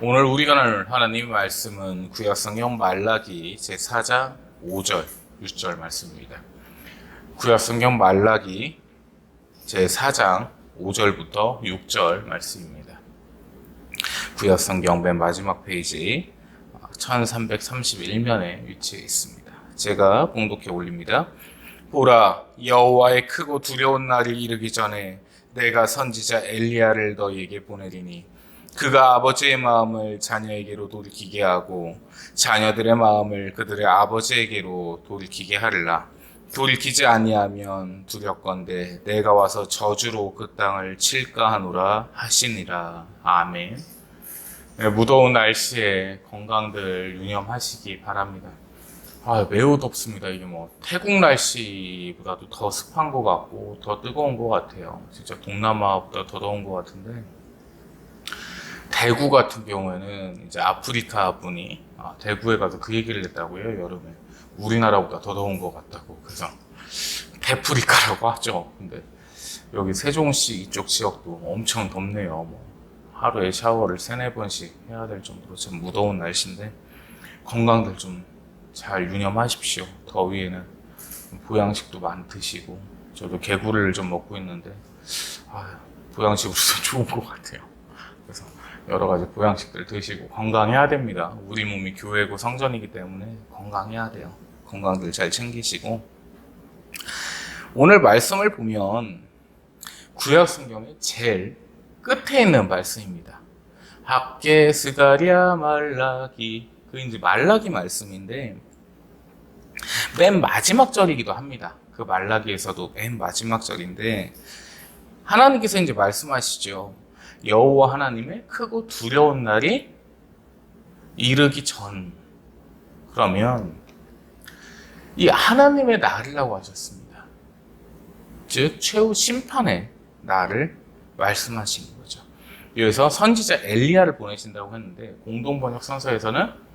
오늘 우리가 나눌 하나님의 말씀은 구약성경 말라기 제4장 5절, 6절 말씀입니다. 구약성경 말라기 제4장 5절부터 6절 말씀입니다. 구약성경 맨 마지막 페이지 1331면에 위치해 있습니다. 제가 봉독해 올립니다. 보라, 여호와의 크고 두려운 날이 이르기 전에 내가 선지자 엘리야를 너희에게 보내리니 그가 아버지의 마음을 자녀에게로 돌이키게 하고 자녀들의 마음을 그들의 아버지에게로 돌이키게 하리라. 돌이키지 아니하면 두렵건대 내가 와서 저주로 그 땅을 칠까 하노라 하시니라. 아멘. 네, 무더운 날씨에 건강들 유념하시기 바랍니다. 매우 덥습니다. 이게 태국 날씨보다도 더 습한 것 같고 더 뜨거운 것 같아요. 진짜 동남아보다 더 더운 것 같은데, 대구 같은 경우에는 이제 아프리카 분이 대구에 가서 그 얘기를 했다고요. 여름에 우리나라보다 더 더운 것 같다고. 그래서 대프리카라고 하죠. 근데 여기 세종시 이쪽 지역도 엄청 덥네요. 하루에 샤워를 3-4번씩 해야 될 정도로 참 무더운 날씨인데, 건강들 좀 잘 유념하십시오. 더위에는 보양식도 많이 드시고, 저도 개구리를 좀 먹고 있는데 보양식으로도 좋은 것 같아요. 그래서 여러 가지 보양식들 드시고 건강해야 됩니다. 우리 몸이 교회고 성전이기 때문에 건강해야 돼요. 건강들 잘 챙기시고, 오늘 말씀을 보면 구약 성경의 제일 끝에 있는 말씀입니다. 학개, 스가랴, 말라기. 그 이제 말라기 말씀인데 맨 마지막 절이기도 합니다. 그 말라기에서도 맨 마지막 절인데, 하나님께서 이제 말씀하시죠. 여호와 하나님의 크고 두려운 날이 이르기 전. 그러면 이 하나님의 날이라고 하셨습니다. 즉 최후 심판의 날을 말씀하시는 거죠. 여기서 선지자 엘리야를 보내신다고 했는데, 공동번역 성서에서는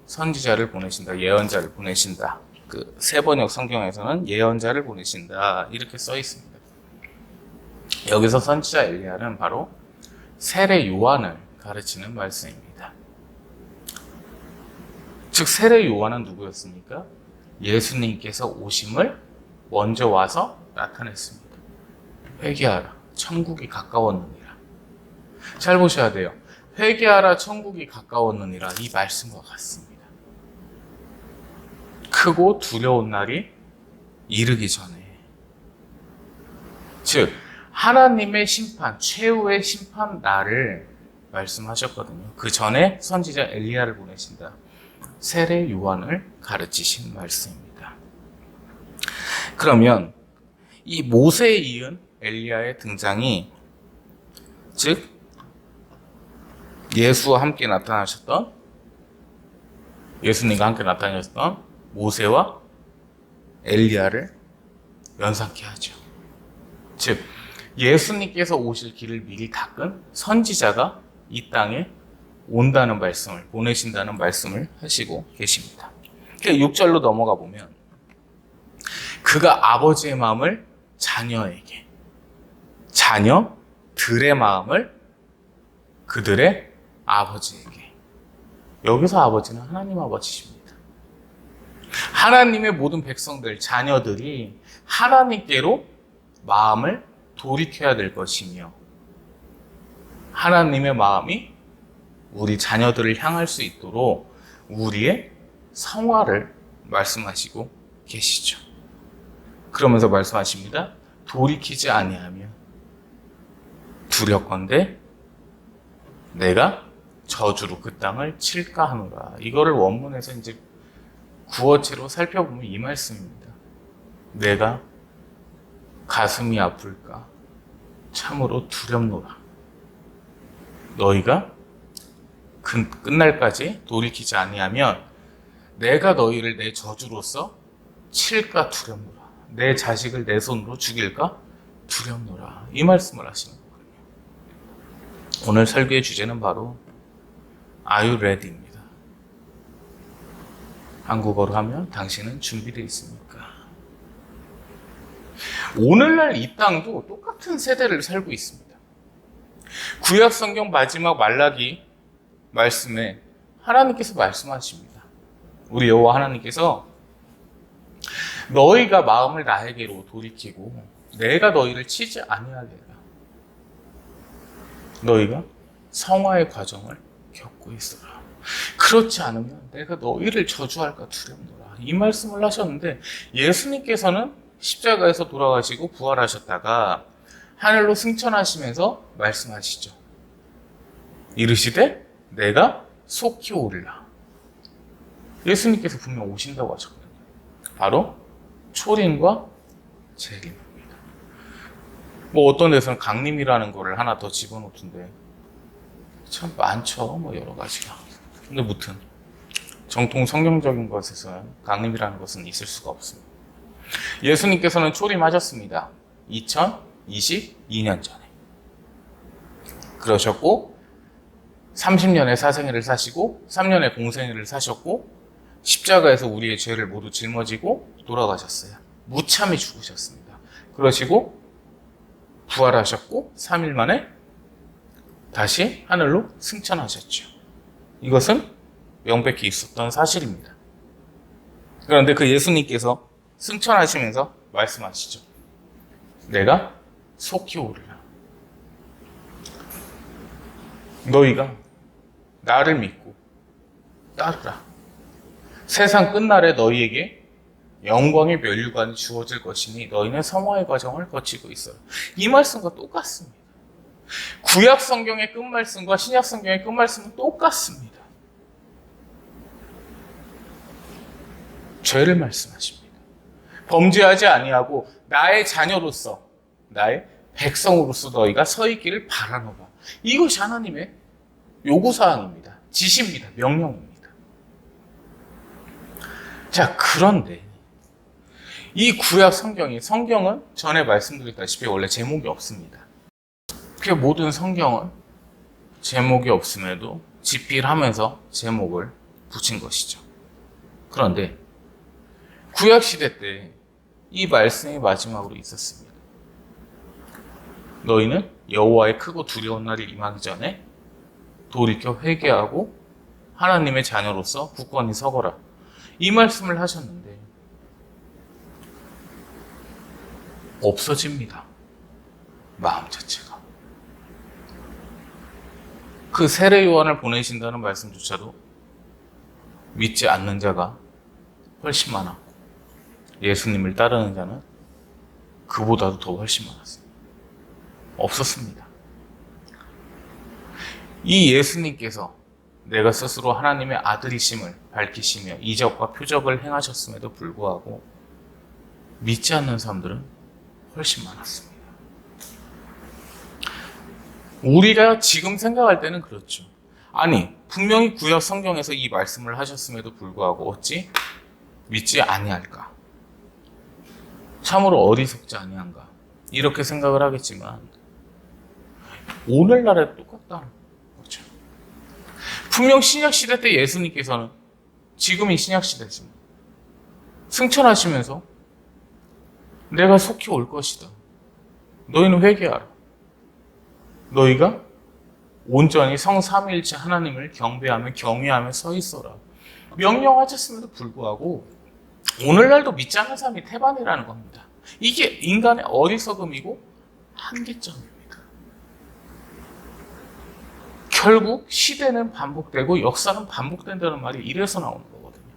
선지자를 보내신다, 예언자를 보내신다. 그 세번역 성경에서는 예언자를 보내신다 이렇게 써 있습니다. 여기서 선지자 엘리야는 바로 세례 요한을 가르치는 말씀입니다. 즉 세례 요한은 누구였습니까? 예수님께서 오심을 먼저 와서 나타냈습니다. 회개하라, 천국이 가까웠느니라. 잘 보셔야 돼요. 회개하라, 천국이 가까웠느니라, 이 말씀과 같습니다. 크고 두려운 날이 이르기 전에, 즉 하나님의 심판, 최후의 심판 날을 말씀하셨거든요. 그 전에 선지자 엘리야를 보내신다. 세례 요한을 가르치신 말씀입니다. 그러면 이 모세에 이은 엘리야의 등장이, 즉 예수와 함께 나타나셨던, 예수님과 함께 나타나셨던 모세와 엘리야를 연상케 하죠. 즉 예수님께서 오실 길을 미리 닦은 선지자가 이 땅에 온다는 말씀을, 보내신다는 말씀을 하시고 계십니다. 6절로 넘어가 보면, 그가 아버지의 마음을 자녀에게, 자녀들의 마음을 그들의 아버지에게. 여기서 아버지는 하나님 아버지십니다. 하나님의 모든 백성들, 자녀들이 하나님께로 마음을 돌이켜야 될 것이며, 하나님의 마음이 우리 자녀들을 향할 수 있도록 우리의 성화를 말씀하시고 계시죠. 그러면서 말씀하십니다. 돌이키지 아니하면 두렵건대 내가 저주로 그 땅을 칠까 하노라. 이거를 원문에서 이제 구어체로 살펴보면 이 말씀입니다. 내가 가슴이 아플까? 참으로 두렵노라. 너희가 끝날까지 돌이키지 아니하면 내가 너희를 내 저주로서 칠까 두렵노라. 내 자식을 내 손으로 죽일까 두렵노라. 이 말씀을 하시는 거거든요. 오늘 설교의 주제는 바로 Are you ready입니다. 한국어로 하면 당신은 준비되어 있습니까? 오늘날 이 땅도 똑같은 세대를 살고 있습니다. 구약 성경 마지막 말라기 말씀에 하나님께서 말씀하십니다. 우리 여호와 하나님께서 너희가 마음을 나에게로 돌이키고 내가 너희를 치지 아니하리라. 너희가 성화의 과정을 겪고 있어라. 그렇지 않으면 내가 너희를 저주할까 두렵노라. 이 말씀을 하셨는데 예수님께서는 십자가에서 돌아가시고 부활하셨다가 하늘로 승천하시면서 말씀하시죠. 이르시되 내가 속히 오리라. 예수님께서 분명 오신다고 하셨거든요. 바로 초림과 재림입니다. 뭐 어떤 데서는 강림이라는 거를 하나 더 집어넣던데 참 많죠. 뭐 여러 가지가. 근데 무튼 정통 성경적인 것에서는 강림이라는 것은 있을 수가 없습니다. 예수님께서는 초림하셨습니다. 2022년 전에. 그러셨고 30년의 사생애를 사시고 3년의 공생애를 사셨고 십자가에서 우리의 죄를 모두 짊어지고 돌아가셨어요. 무참히 죽으셨습니다. 그러시고 부활하셨고 3일 만에 다시 하늘로 승천하셨죠. 이것은 명백히 있었던 사실입니다. 그런데 그 예수님께서 승천하시면서 말씀하시죠. 내가 속히 오리라. 너희가 나를 믿고 따르라. 세상 끝날에 너희에게 영광의 면류관이 주어질 것이니 너희는 성화의 과정을 거치고 있어요. 이 말씀과 똑같습니다. 구약 성경의 끝말씀과 신약 성경의 끝말씀은 똑같습니다. 죄를 말씀하십니다. 범죄하지 아니하고 나의 자녀로서 나의 백성으로서 너희가 서 있기를 바라노라. 이것이 하나님의 요구사항입니다. 지시입니다. 명령입니다. 자, 그런데 이 구약 성경은 전에 말씀드렸다시피 원래 제목이 없습니다. 그 모든 성경은 제목이 없음에도 집필하면서 제목을 붙인 것이죠. 그런데 구약 시대 때 이 말씀이 마지막으로 있었습니다. 너희는 여호와의 크고 두려운 날이 임하기 전에 돌이켜 회개하고 하나님의 자녀로서 굳건히 서거라. 이 말씀을 하셨는데 없어집니다. 마음 자체가. 그 세례 요한을 보내신다는 말씀조차도 믿지 않는 자가 훨씬 많았고 예수님을 따르는 자는 그보다도 더 훨씬 많았습니다. 없었습니다. 이 예수님께서 내가 스스로 하나님의 아들이심을 밝히시며 이적과 표적을 행하셨음에도 불구하고 믿지 않는 사람들은 훨씬 많았습니다. 우리가 지금 생각할 때는 그렇죠. 아니, 분명히 구약 성경에서 이 말씀을 하셨음에도 불구하고 어찌 믿지 아니할까? 참으로 어리석지 아니한가? 이렇게 생각을 하겠지만 오늘날에 똑같다는 거죠. 분명 신약시대 때 예수님께서는 지금이 신약시대지만 승천하시면서 내가 속히 올 것이다. 너희는 회개하라. 너희가 온전히 성삼위일체 하나님을 경배하며 경외하며 서 있어라. 명령하셨음에도 불구하고 오늘날도 믿지 않는 사람이 태반이라는 겁니다. 이게 인간의 어리석음이고 한계점입니다. 결국 시대는 반복되고 역사는 반복된다는 말이 이래서 나오는 거거든요.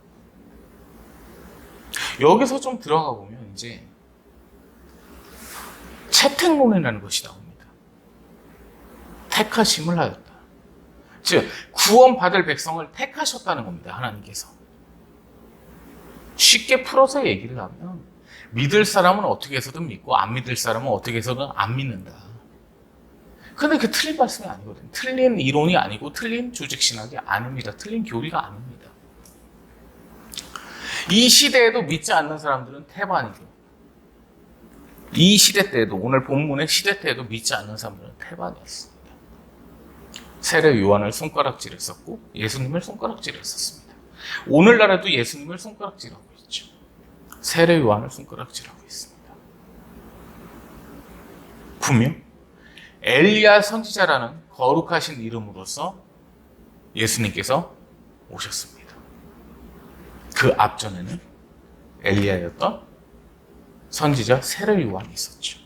여기서 좀 들어가 보면 이제 채택론이라는 것이 나옵니다. 택하심을 하였다. 즉 구원받을 백성을 택하셨다는 겁니다. 하나님께서. 쉽게 풀어서 얘기를 하면 믿을 사람은 어떻게 해서든 믿고 안 믿을 사람은 어떻게 해서든 안 믿는다. 근데 그 틀린 말씀이 아니거든요. 틀린 이론이 아니고 틀린 조직신학이 아닙니다. 틀린 교리가 아닙니다. 이 시대에도 믿지 않는 사람들은 태반이고 이 시대 때에도 오늘 본문의 시대 때에도 믿지 않는 사람들은 태반이었습니다. 세례 요한을 손가락질했었고 예수님을 손가락질했었습니다. 오늘날에도 예수님을 손가락질하고 있죠. 세례 요한을 손가락질하고 있습니다. 분명 엘리야 선지자라는 거룩하신 이름으로서 예수님께서 오셨습니다. 그 앞전에는 엘리야였던 선지자 세례 요한이 있었죠.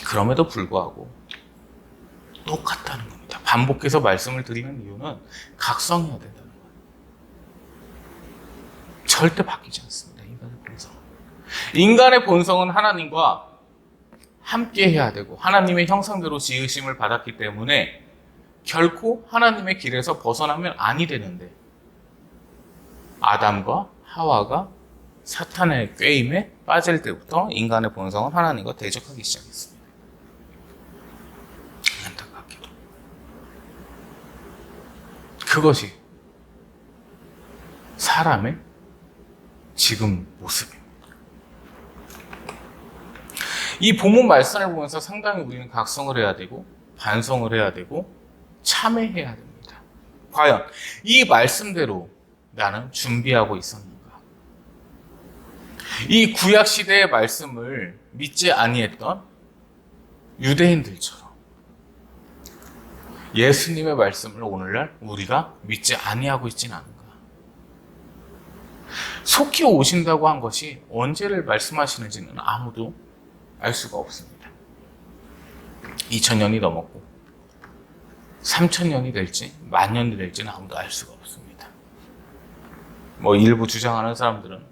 그럼에도 불구하고 똑같다는 겁니다. 반복해서 말씀을 드리는 이유는 각성해야 된다는 거예요. 절대 바뀌지 않습니다. 인간의 본성은. 인간의 본성은 하나님과 함께 해야 되고 하나님의 형상대로 지으심을 받았기 때문에 결코 하나님의 길에서 벗어나면 아니 되는데 아담과 하와가 사탄의 꾀임에 빠질 때부터 인간의 본성은 하나님과 대적하기 시작했습니다. 안타깝게도. 그것이 사람의 지금 모습입니다. 이 본문 말씀을 보면서 상당히 우리는 각성을 해야 되고 반성을 해야 되고 참회해야 됩니다. 과연 이 말씀대로 나는 준비하고 있었는가? 이 구약 시대의 말씀을 믿지 아니했던 유대인들처럼 예수님의 말씀을 오늘날 우리가 믿지 아니하고 있지는 않은가? 속히 오신다고 한 것이 언제를 말씀하시는지는 아무도 알 수가 없습니다. 2000년이 넘었고 3000년이 될지 만년이 될지는 아무도 알 수가 없습니다. 일부 주장하는 사람들은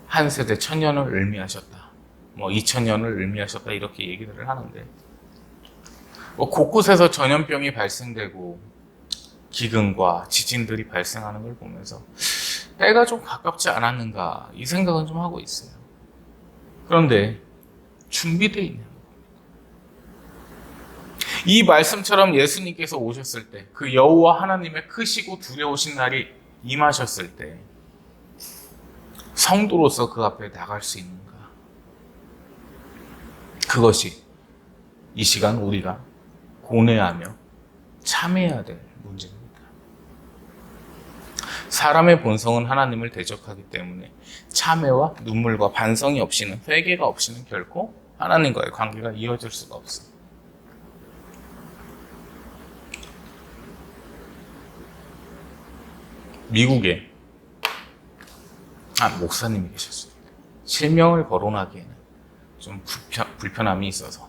한 세대 1000년을 의미하셨다, 2000년을 의미하셨다 이렇게 얘기들을 하는데 곳곳에서 전염병이 발생되고 기근과 지진들이 발생하는 걸 보면서 때가 좀 가깝지 않았는가 이 생각은 좀 하고 있어요. 그런데 준비되어 있는 겁니다. 이 말씀처럼 예수님께서 오셨을 때 그 여호와 하나님의 크시고 두려우신 날이 임하셨을 때 성도로서 그 앞에 나갈 수 있는가? 그것이 이 시간 우리가 고뇌하며 참회해야 될 문제입니다. 사람의 본성은 하나님을 대적하기 때문에 참회와 눈물과 반성이 없이는, 회개가 없이는 결코 하나님과의 관계가 이어질 수가 없습니다. 미국에 목사님이 계셨습니다. 실명을 거론하기에는 좀 불편함이 있어서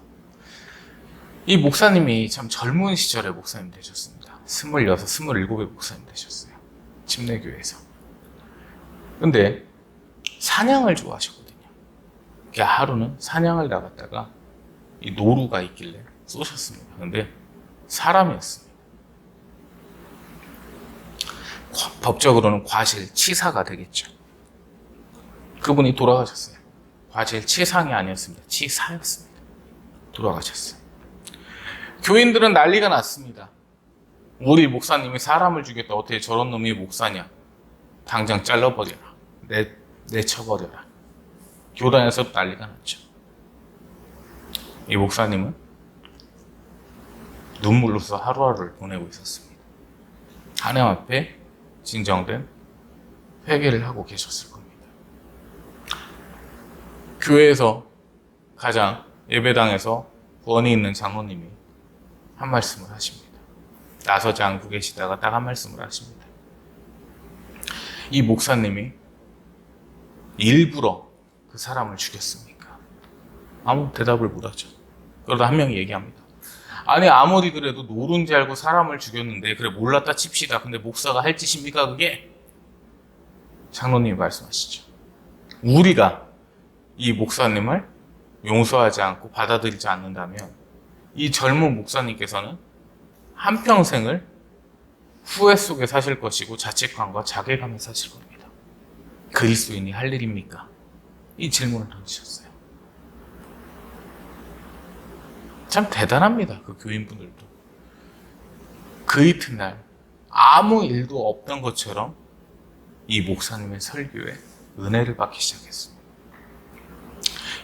이 목사님이 참 젊은 시절에 목사님 되셨습니다. 26, 27의 목사님 되셨어요. 침례교회에서. 근데 사냥을 좋아하셨거든요. 그러니까 하루는 사냥을 나갔다가 이 노루가 있길래 쏘셨습니다. 근데 사람이었습니다. 법적으로는 과실치사가 되겠죠. 그분이 돌아가셨어요. 과실치상이 아니었습니다. 치사였습니다. 돌아가셨어요. 교인들은 난리가 났습니다. 우리 목사님이 사람을 죽였다. 어떻게 저런 놈이 목사냐. 당장 잘라버려라. 내쳐버려라. 교단에서 난리가 났죠. 이 목사님은 눈물로서 하루하루를 보내고 있었습니다. 하나님 앞에 진정된 회개를 하고 계셨을 겁니다. 교회에서 가장 예배당에서 권위 있는 장로님이 한 말씀을 하십니다. 나서지 않고 계시다가 딱 한 말씀을 하십니다. 이 목사님이 일부러 그 사람을 죽였습니까? 아무 대답을 못하죠. 그러다 한 명이 얘기합니다. 아니 아무리 그래도 노른지 알고 사람을 죽였는데 그래 몰랐다 칩시다. 근데 목사가 할 짓입니까 그게? 장로님이 말씀하시죠. 우리가 이 목사님을 용서하지 않고 받아들이지 않는다면 이 젊은 목사님께서는 한평생을 후회 속에 사실 것이고 자책감과 자괴감에 사실 겁니다. 그리스도인이 할 일입니까? 이 질문을 던지셨어요. 참 대단합니다. 그 교인분들도. 그 이튿날 아무 일도 없던 것처럼 이 목사님의 설교에 은혜를 받기 시작했습니다.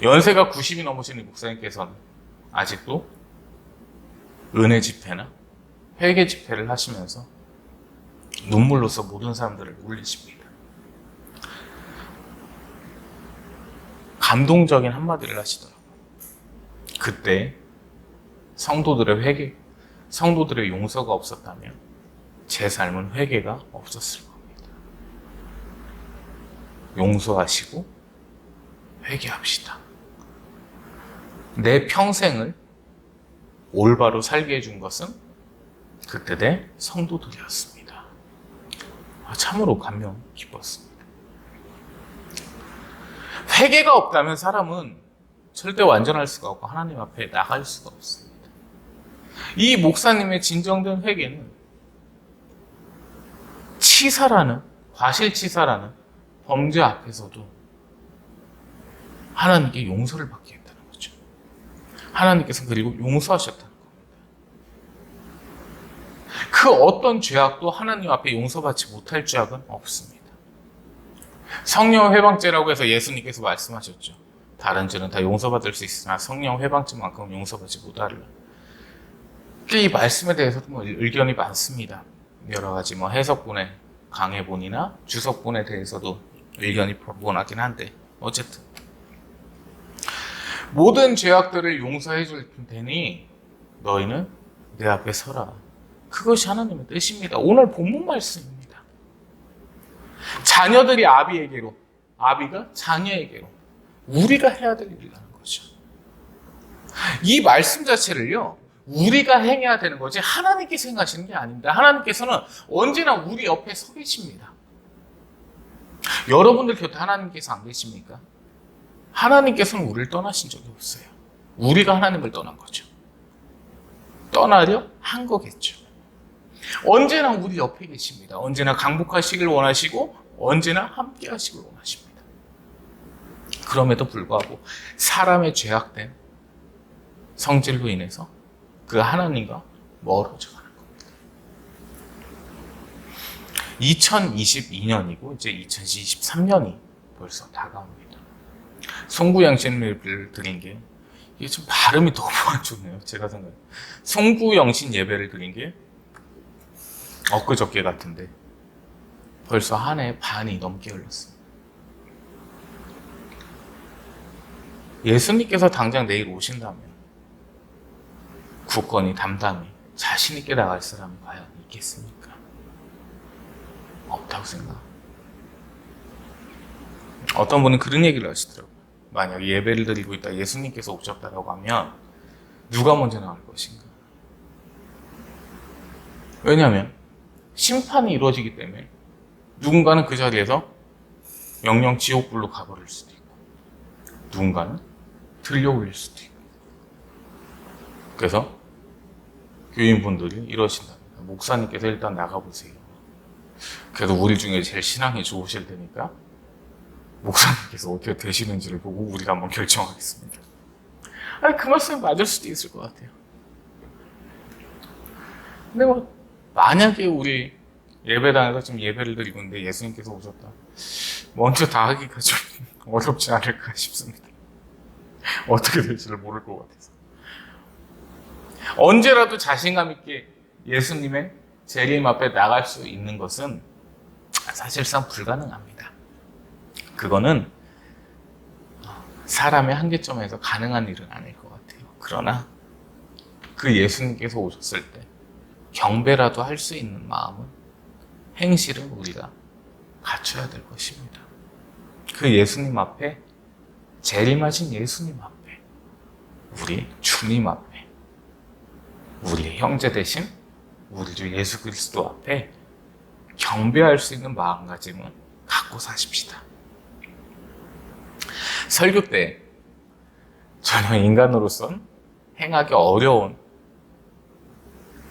연세가 90이 넘으신 이 목사님께서는 아직도 은혜 집회나 회개 집회를 하시면서 눈물로서 모든 사람들을 울리십니다. 감동적인 한마디를 하시더라고요. 그때 성도들의 회개, 성도들의 용서가 없었다면 제 삶은 회개가 없었을 겁니다. 용서하시고 회개합시다. 내 평생을 올바로 살게 해준 것은 그때 성도들이었습니다. 참으로 감명 깊었습니다. 회개가 없다면 사람은 절대 완전할 수가 없고 하나님 앞에 나갈 수가 없습니다. 이 목사님의 진정된 회개는 과실치사라는 범죄 앞에서도 하나님께 용서를 받게 했다는 거죠. 하나님께서 그리고 용서하셨다는 겁니다. 그 어떤 죄악도 하나님 앞에 용서받지 못할 죄악은 없습니다. 성령 회방죄라고 해서 예수님께서 말씀하셨죠. 다른 죄는 다 용서받을 수 있으나 성령 회방죄만큼은 용서받지 못하리라. 이 말씀에 대해서도 의견이 많습니다. 여러 가지 해석본의 강해본이나 주석본에 대해서도 의견이 분분하긴 한데 어쨌든 모든 죄악들을 용서해 줄 테니 너희는 내 앞에 서라. 그것이 하나님의 뜻입니다. 오늘 본문 말씀입니다. 자녀들이 아비에게로, 아비가 자녀에게로 우리가 해야 될 일이라는 거죠. 이 말씀 자체를요, 우리가 행해야 되는 거지 하나님께서 행하시는 게 아닙니다. 하나님께서는 언제나 우리 옆에 서 계십니다. 여러분들 곁에 하나님께서 안 계십니까? 하나님께서는 우리를 떠나신 적이 없어요. 우리가 하나님을 떠난 거죠. 떠나려 한 거겠죠. 언제나 우리 옆에 계십니다. 언제나 강복하시길 원하시고 언제나 함께 하시길 원하십니다. 그럼에도 불구하고 사람의 죄악된 성질로 인해서 그 하나님과 멀어져 가는 겁니다. 2022년이고 이제 2023년이 벌써 다가옵니다. 송구영신 드린 게 이게 좀 발음이 너무 안 좋네요. 제가 생각해 송구영신 예배를 드린 게 엊그저께 같은데 벌써 한 해 반이 넘게 흘렀습니다. 예수님께서 당장 내일 오신다면 굳건히 담담히 자신 있게 나갈 사람이 과연 있겠습니까? 없다고 생각합니다. 어떤 분은 그런 얘기를 하시더라고요. 만약 예배를 드리고 있다 예수님께서 오셨다라고 하면 누가 먼저 나갈 것인가? 왜냐하면 심판이 이루어지기 때문에 누군가는 그 자리에서 영영 지옥불로 가버릴 수도 있고 누군가는 들려올릴 수도 있고 그래서 교인분들이 이러신답니다. 목사님께서 일단 나가보세요. 그래도 우리 중에 제일 신앙이 좋으실 테니까 목사님께서 어떻게 되시는지를 보고 우리가 한번 결정하겠습니다. 아니, 그 말씀이 맞을 수도 있을 것 같아요. 근데 만약에 우리 예배당에서 지금 예배를 드리고 있는데 예수님께서 오셨다. 먼저 다 하기가 좀 어렵지 않을까 싶습니다. 어떻게 될지를 모를 것 같아서. 언제라도 자신감 있게 예수님의 재림 앞에 나갈 수 있는 것은 사실상 불가능합니다. 그거는 사람의 한계점에서 가능한 일은 아닐 것 같아요. 그러나 그 예수님께서 오셨을 때 경배라도 할 수 있는 마음은 행실은 우리가 갖춰야 될 것입니다. 그 예수님 앞에 재림하신 예수님 앞에 우리 주님 앞에 우리 형제 대신 우리 주 예수 그리스도 앞에 경배할 수 있는 마음가짐은 갖고 사십시다. 설교 때 전혀 인간으로선 행하기 어려운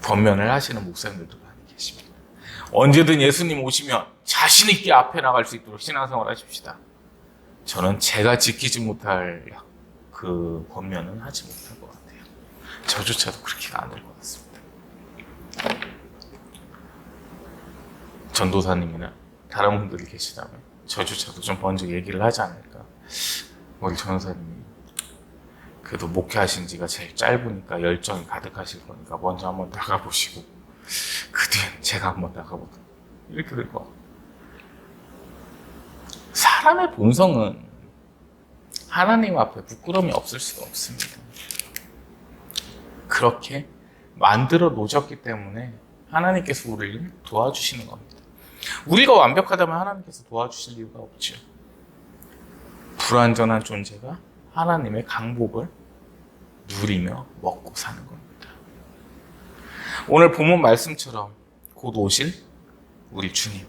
권면을 하시는 목사님들도 많이 계십니다. 언제든 예수님 오시면 자신 있게 앞에 나갈 수 있도록 신앙생활 하십시다. 저는 제가 지키지 못할 그 권면은 하지 못할 것 같아요. 저조차도 그렇게가 안 될 것 같습니다. 전도사님이나 다른 분들이 계시다면 저조차도 좀 먼저 얘기를 하지 않을까. 우리 전도사님이 그래도 목회하신 지가 제일 짧으니까 열정이 가득하실 거니까 먼저 한번 나가보시고 그 뒤엔 제가 한번 나가보도록 이렇게 될 것 같아요. 사람의 본성은 하나님 앞에 부끄러움이 없을 수가 없습니다. 그렇게 만들어 놓으셨기 때문에 하나님께서 우리를 도와주시는 겁니다. 우리가 완벽하다면 하나님께서 도와주실 이유가 없죠. 불완전한 존재가 하나님의 강복을 누리며 먹고 사는 겁니다. 오늘 본문 말씀처럼 곧 오실 우리 주님,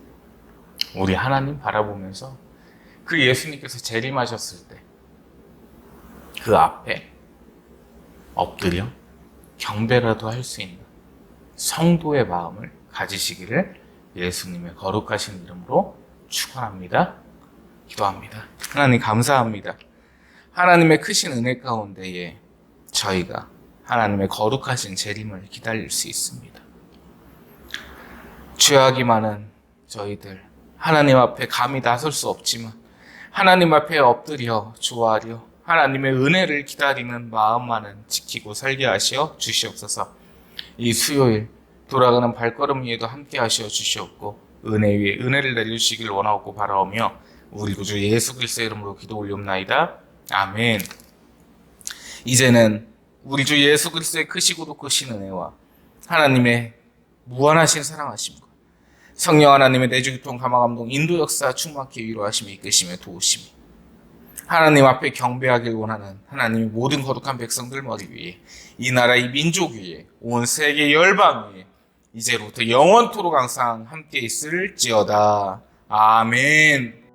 우리 하나님 바라보면서 그 예수님께서 재림하셨을 때 그 앞에 엎드려 경배라도 할 수 있는 성도의 마음을 가지시기를 예수님의 거룩하신 이름으로 축원합니다. 기도합니다. 하나님 감사합니다. 하나님의 크신 은혜 가운데에 저희가 하나님의 거룩하신 재림을 기다릴 수 있습니다. 죄악이 많은 저희들 하나님 앞에 감히 나설 수 없지만 하나님 앞에 엎드려 좋아하려 하나님의 은혜를 기다리는 마음만은 지키고 살게 하시어 주시옵소서. 이 수요일 돌아가는 발걸음 위에도 함께 하시어 주시옵고 은혜 위에 은혜를 내려주시길 원하고 바라오며 우리 구주 예수 그리스도의 이름으로 기도 올리옵나이다. 아멘. 이제는 우리 주 예수 그리스도의 크시고도 크신 은혜와 하나님의 무한하신 사랑하심과 성령 하나님의 내주교통 감화감동 인도 역사 충만케 위로하심이 이끄심에 도우심이 하나님 앞에 경배하길 원하는 하나님의 모든 거룩한 백성들 머리 위에 이 나라 이 민족 위에 온 세계 열방 위에 이제로부터 영원토록 항상 함께 있을지어다. 아멘.